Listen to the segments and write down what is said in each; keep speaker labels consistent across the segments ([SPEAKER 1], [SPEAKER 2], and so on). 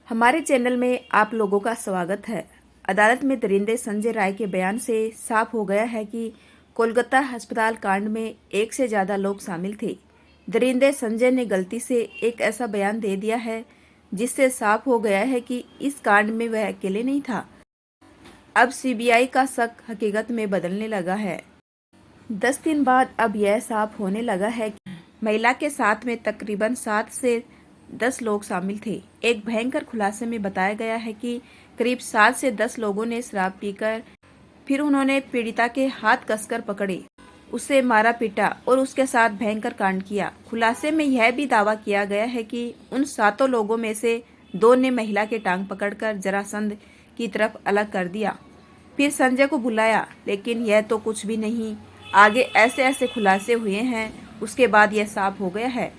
[SPEAKER 1] हमारे चैनल में आप लोगों का स्वागत है। अदालत में दरिंदे संजय राय के बयान से साफ हो गया है कि कोलकाता अस्पताल कांड में एक से ज़्यादा लोग शामिल थे। दरिंदे संजय ने गलती से एक ऐसा बयान दे दिया है जिससे साफ हो गया है कि इस कांड में वह अकेले नहीं था। अब सीबीआई का शक हकीकत में बदलने लगा है। 10 दिन बाद अब यह साफ होने लगा है कि महिला के साथ में तकरीबन 7 से 10 लोग शामिल थे। एक भयंकर खुलासे में बताया गया है कि करीब 7 से 10 लोगों ने शराब पीकर फिर उन्होंने पीड़िता के हाथ कसकर पकड़े, उसे मारा पीटा और उसके साथ भयंकर कांड किया। खुलासे में यह भी दावा किया गया है कि उन 7 लोगों में से 2 ने महिला के टांग पकड़कर जरासंध की तरफ अलग कर दिया, फिर संजय को बुलाया, लेकिन यह तो कुछ भी नहीं। आगे ऐसे ऐसे खुलासे हुए हैं, उसके बाद यह साफ हो गया है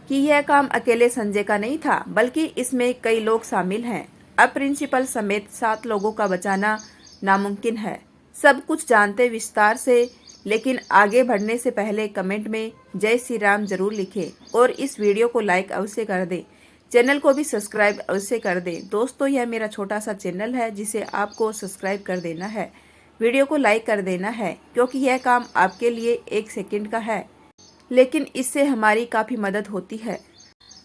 [SPEAKER 1] कि यह काम अकेले संजय का नहीं था, बल्कि इसमें कई लोग शामिल हैं। अब प्रिंसिपल समेत 7 लोगों का बचाना नामुमकिन है। सब कुछ जानते विस्तार से, लेकिन आगे बढ़ने से पहले कमेंट में जय श्री राम जरूर लिखें और इस वीडियो को लाइक अवश्य कर दें। चैनल को भी सब्सक्राइब अवश्य कर दें। दोस्तों, यह मेरा छोटा सा चैनल है जिसे आपको सब्सक्राइब कर देना है, वीडियो को लाइक कर देना है, क्योंकि यह काम आपके लिए 1 सेकंड का है, लेकिन इससे हमारी काफ़ी मदद होती है।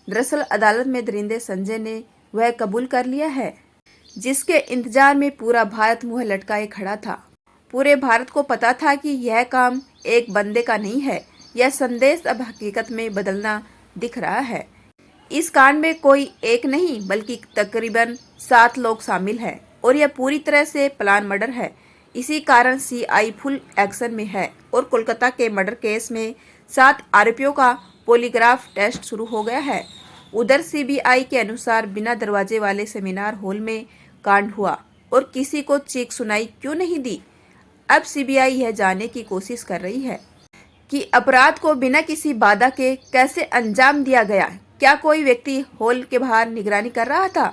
[SPEAKER 1] दरअसल अदालत में दरिंदे संजय ने वह कबूल कर लिया है जिसके इंतजार में पूरा भारत मुंह लटकाए खड़ा था। पूरे भारत को पता था कि यह काम एक बंदे का नहीं है। यह संदेश अब हकीकत में बदलना दिख रहा है। इस कांड में कोई एक नहीं बल्कि तकरीबन 7 लोग शामिल हैं और यह पूरी तरह से प्लान मर्डर है। इसी कारण सीआई फुल एक्शन में है और कोलकाता के मर्डर केस में 7 आरोपियों का पॉलीग्राफ टेस्ट शुरू हो गया है। उधर सीबीआई के अनुसार बिना दरवाजे वाले सेमिनार हॉल में कांड हुआ और किसी को चीख सुनाई क्यों नहीं दी। अब सीबीआई यह जानने की कोशिश कर रही है कि अपराध को बिना किसी बाधा के कैसे अंजाम दिया गया। क्या कोई व्यक्ति हॉल के बाहर निगरानी कर रहा था?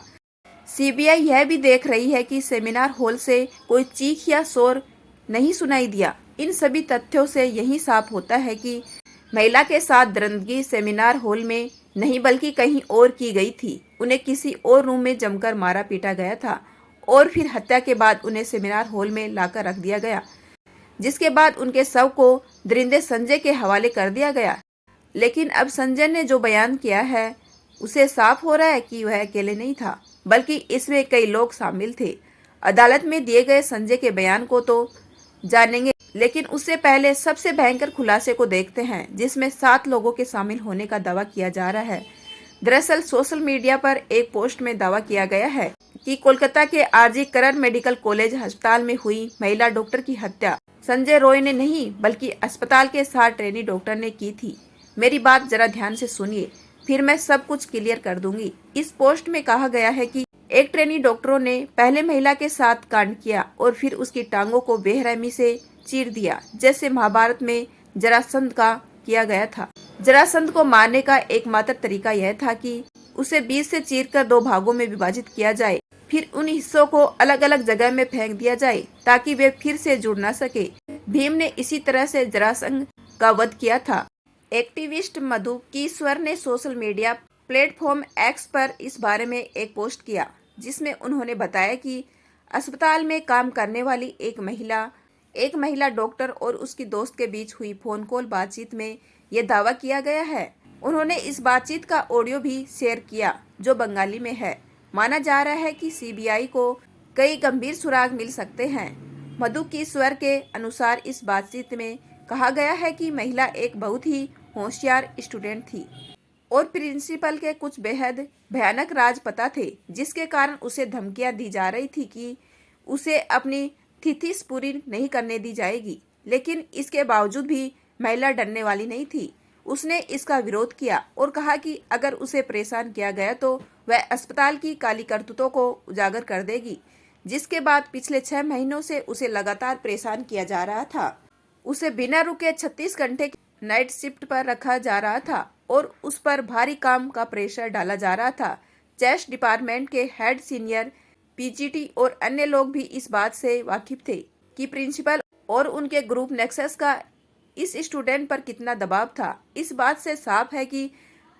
[SPEAKER 1] सीबीआई यह भी देख रही है कि सेमिनार हॉल से कोई चीख या शोर नहीं सुनाई दिया। इन सभी तथ्यों से यही साफ होता है कि महिला के साथ दरिंदगी सेमिनार हॉल में नहीं बल्कि कहीं और की गई थी। उन्हें किसी और रूम में जमकर मारा पीटा गया था और फिर हत्या के बाद उन्हें सेमिनार हॉल में लाकर रख दिया गया, जिसके बाद उनके शव को दरिंदे संजय के हवाले कर दिया गया। लेकिन अब संजय ने जो बयान किया है उसे साफ हो रहा है कि वह अकेले नहीं था, बल्कि इसमें कई लोग शामिल थे। अदालत में दिए गए संजय के बयान को तो जानेंगे, लेकिन उससे पहले सबसे भयंकर खुलासे को देखते हैं जिसमें 7 लोगों के शामिल होने का दावा किया जा रहा है। दरअसल सोशल मीडिया पर एक पोस्ट में दावा किया गया है कि कोलकाता के आरजी करण मेडिकल कॉलेज अस्पताल में हुई महिला डॉक्टर की हत्या संजय रॉय ने नहीं बल्कि अस्पताल के 7 ट्रेनी डॉक्टर ने की थी। मेरी बात जरा ध्यान से सुनिए, फिर मैं सब कुछ क्लियर कर दूंगी। इस पोस्ट में कहा गया है कि एक ट्रेनी डॉक्टरों ने पहले महिला के साथ कांड किया और फिर उसकी टांगों को बेरहमी से चीर दिया, जैसे महाभारत में जरासंध का किया गया था। जरासंध को मारने का एकमात्र तरीका यह था कि उसे बीच से चीरकर 2 भागों में विभाजित किया जाए, फिर उन हिस्सों को अलग अलग जगह में फेंक दिया जाए ताकि वे फिर से जुड़ न सके। भीम ने इसी तरह से जरासंध का वध किया था। एक्टिविस्ट मधु कीश्वर ने सोशल मीडिया प्लेटफॉर्म एक्स पर इस बारे में एक पोस्ट किया, जिसमें उन्होंने बताया कि अस्पताल में काम करने वाली एक महिला डॉक्टर और उसकी दोस्त के बीच हुई फोन कॉल बातचीत में यह दावा किया गया है। उन्होंने इस बातचीत का ऑडियो भी शेयर किया जो बंगाली में है। माना जा रहा है कि सीबीआई को कई गंभीर सुराग मिल सकते हैं। मधु कीश्वर के अनुसार इस बातचीत में कहा गया है कि महिला एक बहुत ही होशियार स्टूडेंट थी और प्रिंसिपल के कुछ बेहद भयानक राज पता थे, जिसके कारण उसे धमकियां दी जा रही थी कि उसे अपनी थीसिस पूरी नहीं करने दी जाएगी। लेकिन इसके बावजूद भी महिला डरने वाली नहीं थी। उसने इसका विरोध किया और कहा कि अगर उसे परेशान किया गया तो वह अस्पताल की काली करतूतों को उजागर कर देगी, जिसके बाद पिछले 6 महीनों से उसे लगातार परेशान किया जा रहा था। उसे बिना रुके 36 घंटे की नाइट शिफ्ट पर रखा जा रहा था और उस पर भारी काम का प्रेशर डाला जा रहा था। चेस्ट डिपार्टमेंट के हेड सीनियर पीजीटी और अन्य लोग भी इस बात से वाकिफ थे कि प्रिंसिपल और उनके ग्रुप नेक्सस का इस स्टूडेंट पर कितना दबाव था। इस बात से साफ है कि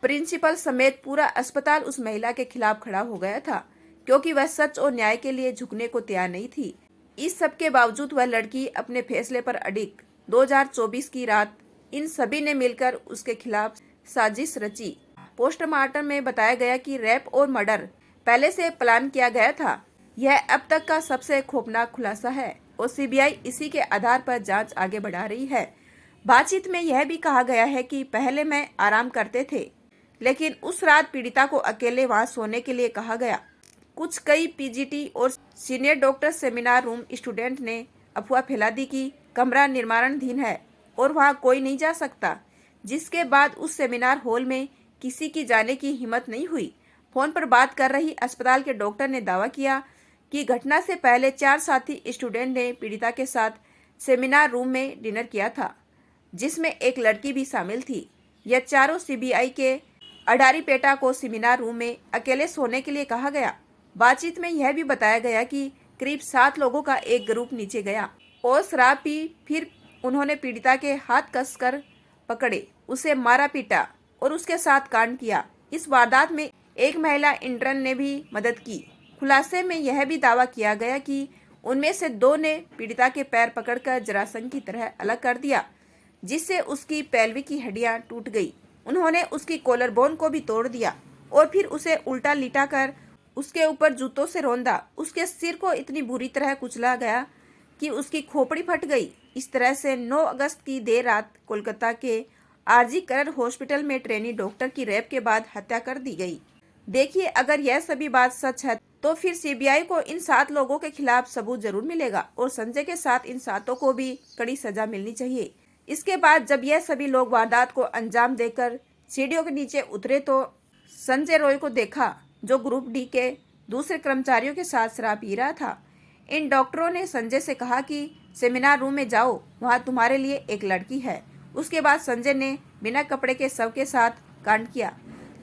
[SPEAKER 1] प्रिंसिपल समेत पूरा अस्पताल उस महिला के खिलाफ खड़ा हो गया था, क्योंकि वह सच और न्याय के लिए झुकने को तैयार नहीं थी। इस सब के बावजूद वह लड़की अपने फैसले पर अडिग। 2024 की रात इन सभी ने मिलकर उसके खिलाफ साजिश रची। पोस्टमार्टम में बताया गया कि रेप और मर्डर पहले से प्लान किया गया था। यह अब तक का सबसे खौफनाक खुलासा है और सीबीआई इसी के आधार पर जांच आगे बढ़ा रही है। बातचीत में यह भी कहा गया है कि पहले मैं आराम करते थे, लेकिन उस रात पीड़िता को अकेले वहां सोने के लिए कहा गया। कई पीजीटी और senior doctor seminar room student ने अफवाह फैला दी कि कमरा निर्माणाधीन है और वहां कोई नहीं जा सकता, जिसके बाद उस सेमिनार हॉल में किसी की जाने की हिम्मत नहीं हुई। फोन पर बात कर रही अस्पताल के डॉक्टर ने दावा किया कि घटना से पहले 4 साथी स्टूडेंट ने पीड़िता के साथ सेमिनार रूम में डिनर किया था, जिसमें एक लड़की भी शामिल थी। यह चारों सीबीआई के अडारीपेटा को सेमिनार रूम में अकेले सोने के लिए कहा गया। बातचीत में यह भी बताया गया कि करीब 7 लोगों का एक ग्रुप नीचे गया और शराब पी, फिर उन्होंने पीड़िता के हाथ कसकर पकड़े, उसे मारा पीटा और उसके साथ कांड किया। इस वारदात में एक महिला इंटर्न ने भी मदद की। खुलासे में यह भी दावा किया गया कि उनमें से 2 ने पीड़िता के पैर पकड़कर जरासंध की तरह अलग कर दिया, जिससे उसकी पैल्विक की हड्डियां टूट गई। उन्होंने उसकी कॉलर बोन को भी तोड़ दिया और फिर उसे उल्टा लिटा कर उसके ऊपर जूतों से रौंदा। उसके सिर को इतनी बुरी तरह कुचला गया कि उसकी खोपड़ी फट गई। इस तरह से 9 अगस्त की देर रात कोलकाता के आरजी कर हॉस्पिटल में ट्रेनी डॉक्टर की रेप के बाद हत्या कर दी गई। देखिए, अगर यह सभी बात सच है तो फिर सीबीआई को इन 7 लोगों के खिलाफ सबूत जरूर मिलेगा और संजय के साथ इन 7 को भी कड़ी सजा मिलनी चाहिए। इसके बाद जब यह सभी लोग वारदात को अंजाम देकर सीढ़ियों के नीचे उतरे तो संजय रॉय को देखा, जो ग्रुप डी के दूसरे कर्मचारियों के साथ शराब पी रहा था। इन डॉक्टरों ने संजय से कहा कि सेमिनार रूम में जाओ, वहां तुम्हारे लिए एक लड़की है। उसके बाद संजय ने बिना कपड़े के शव के साथ कांड किया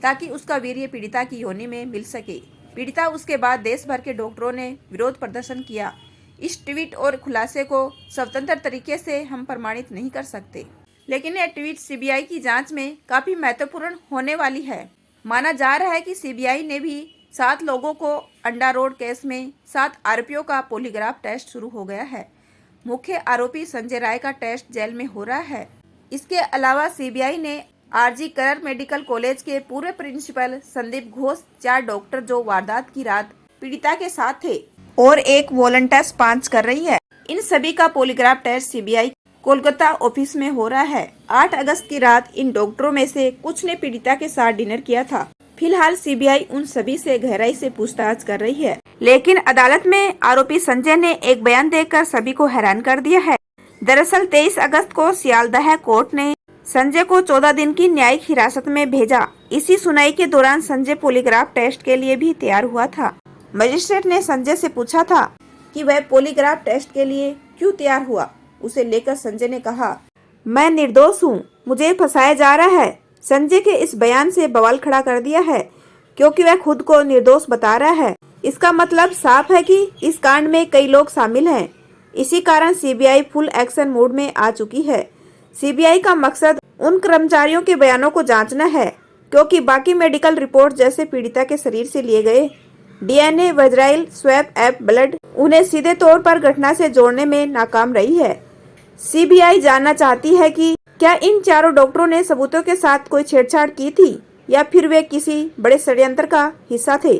[SPEAKER 1] ताकि उसका वीर्य पीड़िता की योनि में मिल सके। पीड़िता उसके बाद देश भर के डॉक्टरों ने विरोध प्रदर्शन किया। इस ट्वीट और खुलासे को स्वतंत्र तरीके से हम प्रमाणित नहीं कर सकते, लेकिन यह ट्वीट सीबीआई की जांच में काफी महत्वपूर्ण होने वाली है। माना जा रहा है कि सीबीआई ने भी 7 लोगों को अंडा रोड केस में 7 आरोपियों का पॉलीग्राफ टेस्ट शुरू हो गया है। मुख्य आरोपी संजय राय का टेस्ट जेल में हो रहा है। इसके अलावा सीबीआई ने आरजी कर मेडिकल कॉलेज के पूर्व प्रिंसिपल संदीप घोष, 4 डॉक्टर जो वारदात की रात पीड़िता के साथ थे और एक वॉलंटियर्स 5 कर रही है, इन सभी का polygraph test CBI Kolkata office में हो रहा है। 8 अगस्त की रात इन डॉक्टरों में से कुछ ने पीड़िता के साथ डिनर किया था। फिलहाल सीबीआई उन सभी से गहराई से पूछताछ कर रही है, लेकिन अदालत में आरोपी संजय ने एक बयान देकर सभी को हैरान कर दिया है। दरअसल 23 अगस्त को सियालदह कोर्ट ने संजय को 14 दिन की न्यायिक हिरासत में भेजा। इसी सुनवाई के दौरान संजय पॉलीग्राफ टेस्ट के लिए भी तैयार हुआ था। मजिस्ट्रेट ने संजय से पूछा था कि वह पॉलीग्राफ टेस्ट के लिए क्यों तैयार हुआ। उसे लेकर संजय ने कहा, मैं निर्दोष हूँ, मुझे फंसाया जा रहा है। संजय के इस बयान से बवाल खड़ा कर दिया है, क्योंकि वह खुद को निर्दोष बता रहा है। इसका मतलब साफ है कि इस कांड में कई लोग शामिल हैं। इसी कारण सीबीआई फुल एक्शन मोड में आ चुकी है। सीबीआई का मकसद उन कर्मचारियों के बयानों को जांचना है, क्योंकि बाकी मेडिकल रिपोर्ट जैसे पीड़िता के शरीर से लिए गए डीएनए, वज्राइल स्वैब, एप ब्लड उन्हें सीधे तौर पर घटना से जोड़ने में नाकाम रही है। सीबीआई जानना चाहती है कि क्या इन 4 डॉक्टरों ने सबूतों के साथ कोई छेड़छाड़ की थी या फिर वे किसी बड़े षड्यंत्र का हिस्सा थे,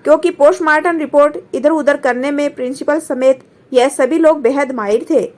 [SPEAKER 1] क्योंकि पोस्टमार्टम रिपोर्ट इधर उधर करने में प्रिंसिपल समेत यह सभी लोग बेहद माहिर थे।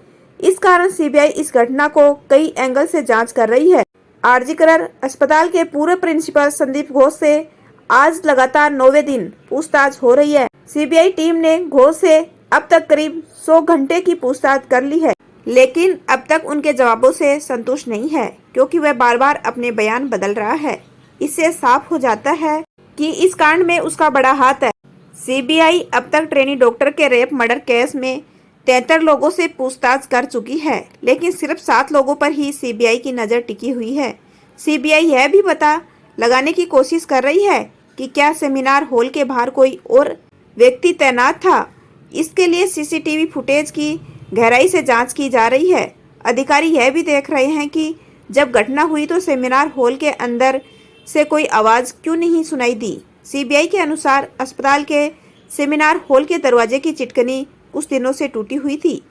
[SPEAKER 1] इस कारण सीबीआई इस घटना को कई एंगल से जांच कर रही है। आरजी कर अस्पताल के पूर्व प्रिंसिपल संदीप घोष से आज लगातार 9वें दिन पूछताछ हो रही है। सीबीआई टीम ने घोष से अब तक करीब 100 घंटे की पूछताछ कर ली है, लेकिन अब तक उनके जवाबों से संतुष्ट नहीं है, क्योंकि वह बार बार अपने बयान बदल रहा है। इससे साफ हो जाता है कि इस कांड में उसका बड़ा हाथ है। सीबीआई अब तक ट्रेनी डॉक्टर के रेप मर्डर केस में 73 लोगों से पूछताछ कर चुकी है, लेकिन सिर्फ 7 लोगों पर ही सीबीआई की नज़र टिकी हुई है। सीबीआई यह भी पता लगाने की कोशिश कर रही है कि क्या सेमिनार हॉल के बाहर कोई और व्यक्ति तैनात था। इसके लिए सीसीटीवी फुटेज की गहराई से जांच की जा रही है। अधिकारी यह भी देख रहे हैं कि जब घटना हुई तो सेमिनार हॉल के अंदर से कोई आवाज़ क्यों नहीं सुनाई दी। सीबीआई के अनुसार अस्पताल के सेमिनार हॉल के दरवाजे की चिटकनी कुछ दिनों से टूटी हुई थी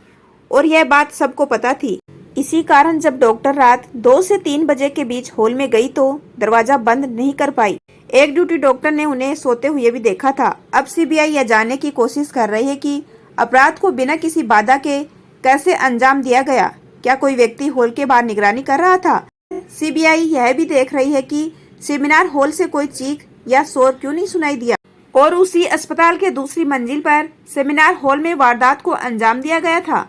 [SPEAKER 1] और यह बात सबको पता थी। इसी कारण जब डॉक्टर रात 2 से 3 बजे के बीच हॉल में गई तो दरवाजा बंद नहीं कर पाई। एक ड्यूटी डॉक्टर ने उन्हें सोते हुए भी देखा था। अब सीबीआई यह जानने की कोशिश कर रही है कि अपराध को बिना किसी बाधा के कैसे अंजाम दिया गया। क्या कोई व्यक्ति हॉल के बाहर निगरानी कर रहा था? सीबीआई यह भी देख रही है कि सेमिनार हॉल से कोई चीख या शोर क्यों नहीं सुनाई दिया और उसी अस्पताल के दूसरी मंजिल पर सेमिनार हॉल में वारदात को अंजाम दिया गया था।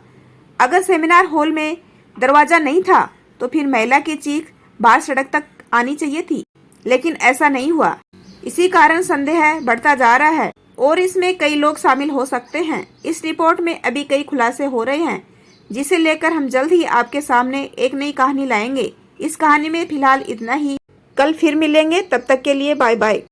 [SPEAKER 1] अगर सेमिनार हॉल में दरवाजा नहीं था तो फिर महिला की चीख बाहर सड़क तक आनी चाहिए थी, लेकिन ऐसा नहीं हुआ। इसी कारण संदेह बढ़ता जा रहा है और इसमें कई लोग शामिल हो सकते हैं। इस रिपोर्ट में अभी कई खुलासे हो रहे हैं, जिसे लेकर हम जल्द ही आपके सामने एक नई कहानी लाएंगे। इस कहानी में फिलहाल इतना ही। कल फिर मिलेंगे, तब तक के लिए बाय बाय।